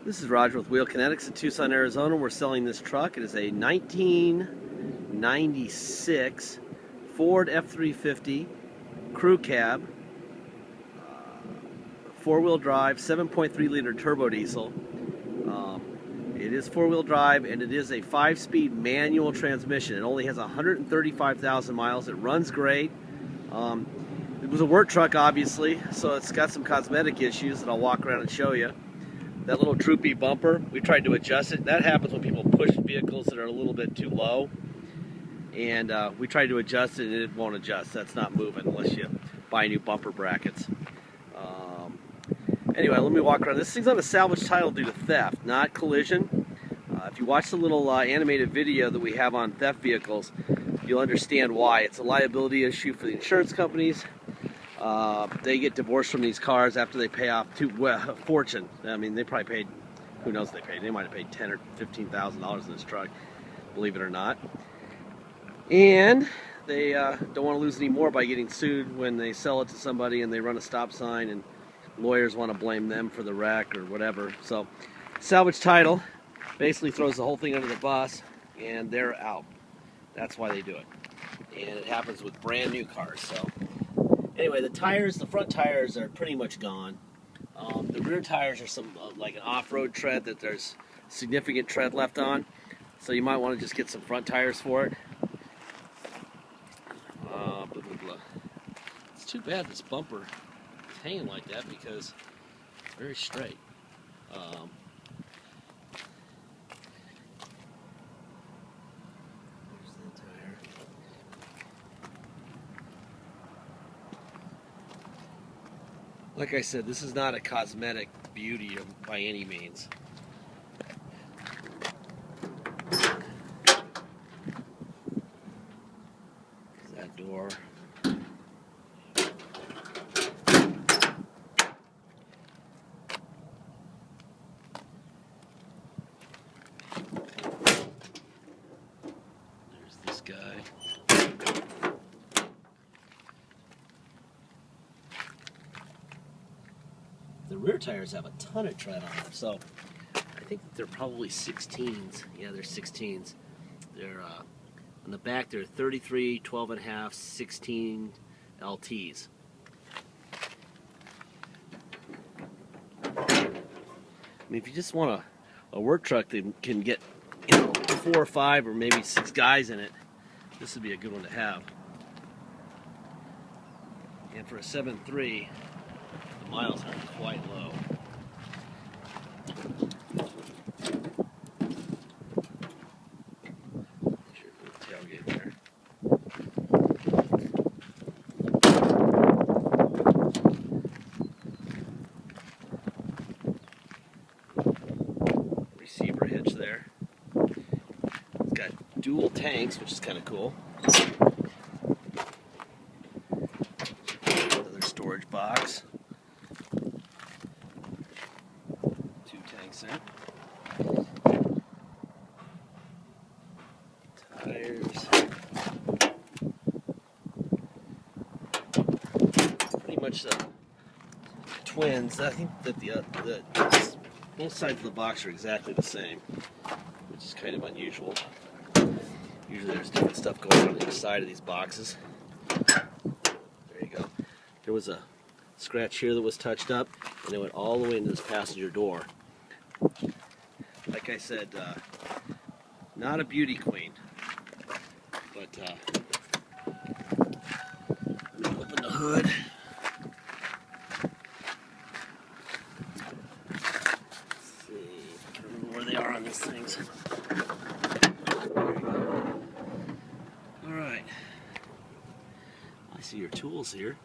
This is Roger with Wheel Kinetics in Tucson, Arizona. We're selling this truck. It is a 1996 Ford F350 crew cab, four-wheel drive, 7.3-liter turbo diesel. It is four-wheel drive, and it is a 5-speed manual transmission. It only has 135,000 miles. It runs great. It was a work truck, obviously, so it's got some cosmetic issues that I'll walk around and show you. That little droopy bumper, we tried to adjust it. That happens when people push vehicles that are a little bit too low. And we tried to adjust it, and it won't adjust. That's not moving unless you buy new bumper brackets. Anyway, let me walk around. This thing's on a salvage title due to theft, not collision. If you watch the little animated video that we have on theft vehicles, you'll understand why. It's a liability issue for the insurance companies. They get divorced from these cars after they pay off a fortune. I mean, they probably paid, who knows what they paid. They might have paid $10,000 or $15,000 in this truck, believe it or not. And they don't want to lose any more by getting sued when they sell it to somebody and they run a stop sign and lawyers want to blame them for the wreck or whatever. So salvage title basically throws the whole thing under the bus and they're out. That's why they do it. And it happens with brand new cars. So anyway, the front tires are pretty much gone. The rear tires are some like an off-road tread that there's significant tread left on. So you might want to just get some front tires for it. Blah, blah, blah. It's too bad this bumper is hanging like that because it's very straight. There's the tire. Like I said, this is not a cosmetic beauty by any means. There's that door. There's this guy. The rear tires have a ton of tread on them, so I think they're probably 16s. Yeah, they're 16s. They're on the back. They're 33, 12 and a half, 16 LTs. I mean, if you just want a work truck that can get 4 or 5 or maybe 6 guys in it, this would be a good one to have. And for a 7.3. Miles are quite low. Sure, tailgate there. Receiver hitch there. It's got dual tanks, which is kind of cool. Another storage box. There. Tires. Pretty much twins. I think that both sides of the box are exactly the same, which is kind of unusual. Usually there's different stuff going on each side of these boxes. There you go. There was a scratch here that was touched up, and it went all the way into this passenger door. Like I said, not a beauty queen, but open the hood. Let's see, I don't remember where they are on these things. All right, I see your tools here.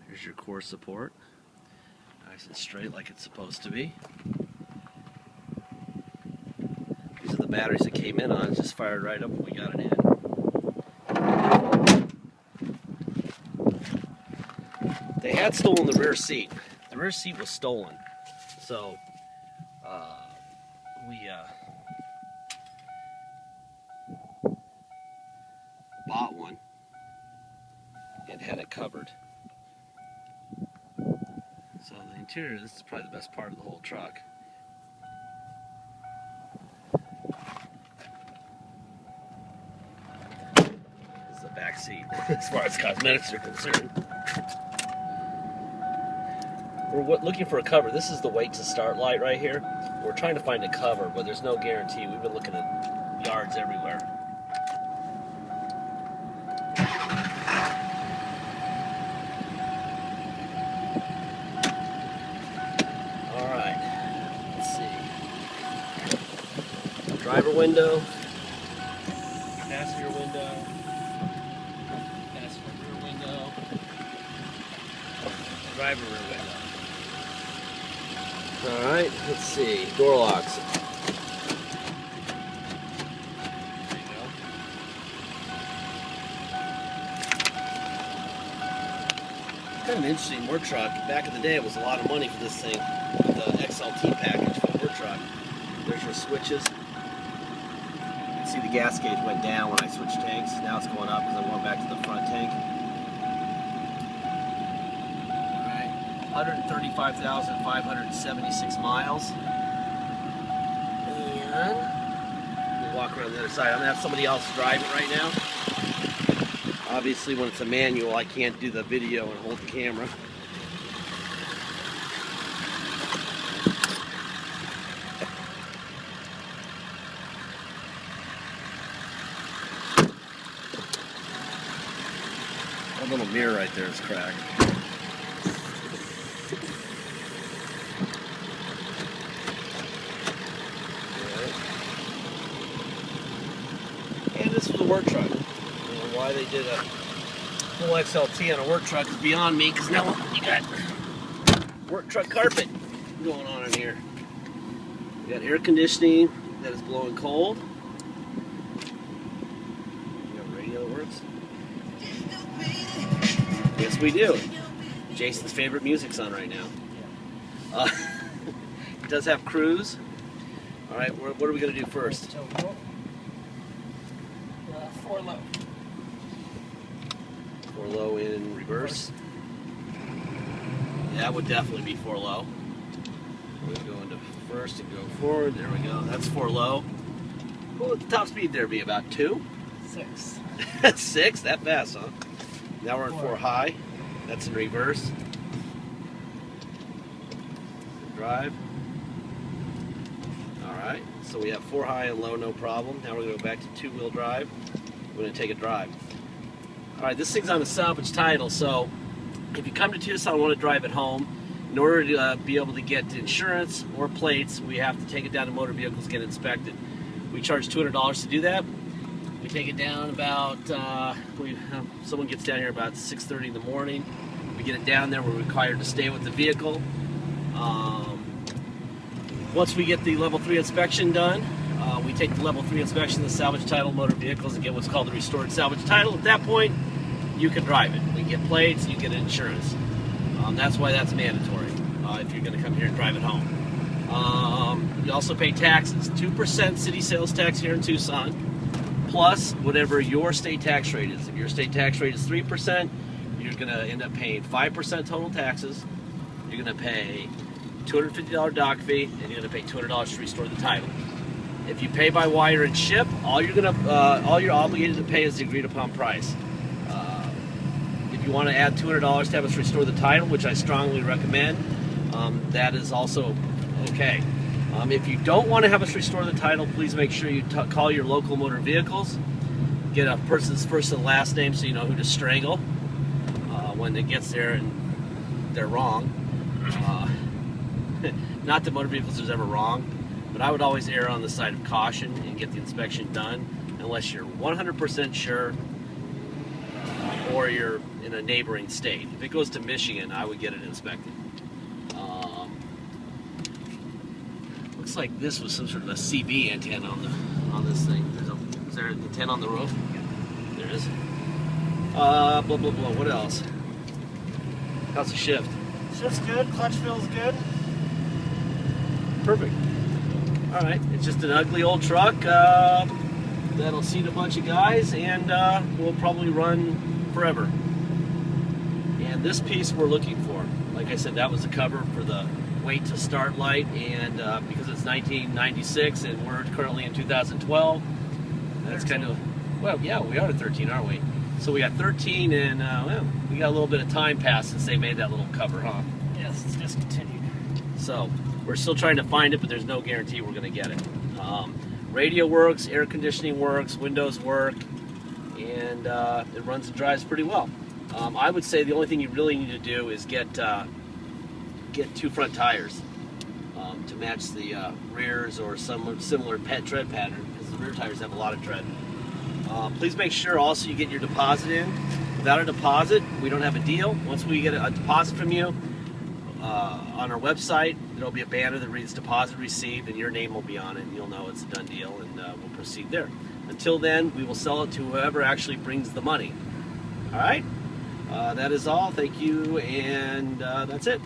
Here's your core support, nice and straight like it's supposed to be. These are the batteries that came in on, just fired right up when we got it in. They had stolen the rear seat. The rear seat was stolen, so we bought one and had it covered. Interior, this is probably the best part of the whole truck. This is the back seat as far as cosmetics are concerned. We're looking for a cover. This is the wait to start light right here. We're trying to find a cover, but there's no guarantee. We've been looking at yards everywhere. Driver window, passenger window, passenger rear window, driver rear window. Alright, let's see, door locks. There you go. Kind of an interesting work truck. Back in the day it was a lot of money for this thing, with the XLT package for the work truck. There's your switches. See, the gas gauge went down when I switched tanks. Now it's going up because I'm going back to the front tank. Alright, 135,576 miles. And we'll walk around the other side. I'm going to have somebody else drive it right now. Obviously, when it's a manual, I can't do the video and hold the camera. That little mirror right there is cracked. And this was a work truck. Why they did a full XLT on a work truck is beyond me, because now you got work truck carpet going on in here. You got air conditioning that is blowing cold. You got radio that works. Yes, we do. Jason's favorite music's on right now. It does have cruise. All right, what are we going to do first? 4 low. 4 low in reverse. Yeah, that would definitely be 4 low. We're going to go into first and go forward. There we go. That's 4 low. What would the top speed there be? About 2? 6. 6? That fast, huh? Now we're in 4 high. That's in reverse. Drive. Alright, so we have 4 high and low, no problem. Now we're going to go back to 2-wheel drive. We're going to take a drive. Alright, this thing's on a salvage title, so if you come to Tucson and want to drive it home, in order to be able to get insurance or plates, we have to take it down to motor vehicles, get inspected. We charge $200 to do that. We take it down about, someone gets down here about 6:30 in the morning. We get it down there, we're required to stay with the vehicle. Once we get the level 3 inspection done, we take the level 3 inspection of the salvage title motor vehicles and get what's called the restored salvage title. At that point, you can drive it. We get plates, you get insurance. That's why that's mandatory if you're going to come here and drive it home. You also pay taxes, 2% city sales tax here in Tucson, plus whatever your state tax rate is. If your state tax rate is 3%, you're going to end up paying 5% total taxes. You're going to pay $250 dock fee, and you're going to pay $200 to restore the title. If you pay by wire and ship, all you're obligated to pay is the agreed upon price. If you want to add $200 to have us restore the title, which I strongly recommend, that is also okay. If you don't want to have us restore the title, please make sure you call your local motor vehicles. Get a person's first and last name so you know who to strangle when it gets there and they're wrong. Not that motor vehicles is ever wrong, but I would always err on the side of caution and get the inspection done unless you're 100% sure or you're in a neighboring state. If it goes to Michigan, I would get it inspected. Looks like this was some sort of a CB antenna on this thing. Is there an antenna on the roof? There is. Blah blah blah. What else? How's the shift? Shift's good. Clutch feels good. Perfect. All right. It's just an ugly old truck that'll seat a bunch of guys and will probably run forever. And this piece we're looking for. Like I said, that was the cover for the wait to start light, and because it's 1996 and we're currently in 2012, that's 13. kind of, well, yeah, we are at 13, aren't we? So we got 13, and well, we got a little bit of time passed since they made that little cover, huh? Yes, it's discontinued. So we're still trying to find it, but there's no guarantee we're going to get it. Radio works, air conditioning works, windows work, and it runs and drives pretty well. I would say the only thing you really need to do is get two front tires to match the rears or some similar tread pattern, because the rear tires have a lot of tread. Please make sure also you get your deposit in. Without a deposit, we don't have a deal. Once we get a deposit from you, on our website, there'll be a banner that reads deposit received, and your name will be on it, and you'll know it's a done deal, and we'll proceed there. Until then, we will sell it to whoever actually brings the money. All right? That is all. Thank you, and that's it.